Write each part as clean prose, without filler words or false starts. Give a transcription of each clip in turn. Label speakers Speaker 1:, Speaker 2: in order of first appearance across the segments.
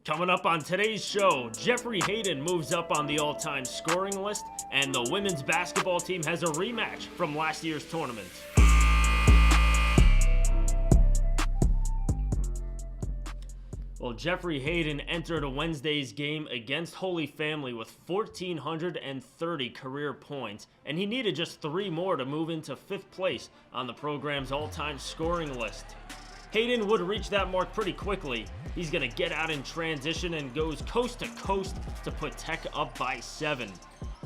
Speaker 1: Coming up on today's show, Jeffrey Hayden moves up on the all-time scoring list, and the women's basketball team has a rematch from last year's tournament. Well, Jeffrey Hayden entered Wednesday's game against Holy Family with 1,430 career points, and he needed just 3 more to move into 5th place on the program's all-time scoring list. Hayden would reach that mark pretty quickly. He's going to get out in transition and goes coast to coast to put Tech up by 7.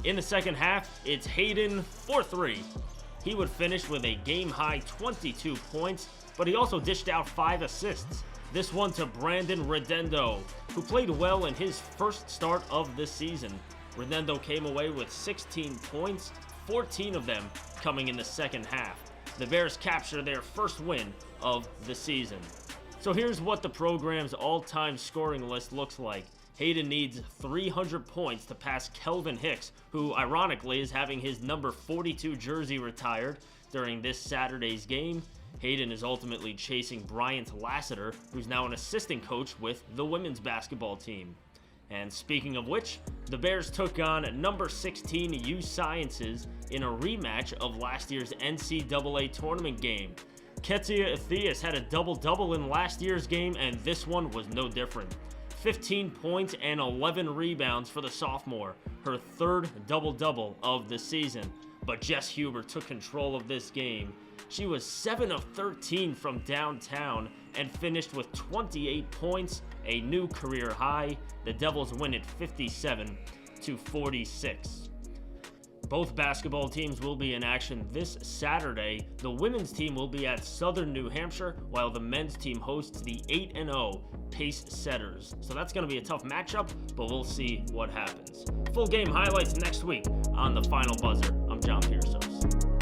Speaker 1: In the second half, it's Hayden for 3. He would finish with a game-high 22 points, but he also dished out 5 assists. This one to Brandon Redendo, who played well in his first start of this season. Redendo came away with 16 points, 14 of them coming in the second half. The Bears capture their first win of the season. So here's what the program's all-time scoring list looks like. Hayden needs 300 points to pass Kelvin Hicks, who ironically is having his number 42 jersey retired during this Saturday's game. Hayden is ultimately chasing Bryant Lassiter, who's now an assistant coach with the women's basketball team. And speaking of which, the Bears took on number 16 USciences in a rematch of last year's NCAA Tournament game. Ketsia Athias had a double-double in last year's game, and this one was no different. 15 points and 11 rebounds for the sophomore, her 3rd double-double of the season. But Jess Huber took control of this game. She was 7 of 13 from downtown and finished with 28 points, a new career high. The Devils win it 57-46. Both basketball teams will be in action this Saturday. The women's team will be at Southern New Hampshire, while the men's team hosts the 8-0 Pace Setters. So that's going to be a tough matchup, but we'll see what happens. Full game highlights next week on The Final Buzzer. I'm John Pirsos.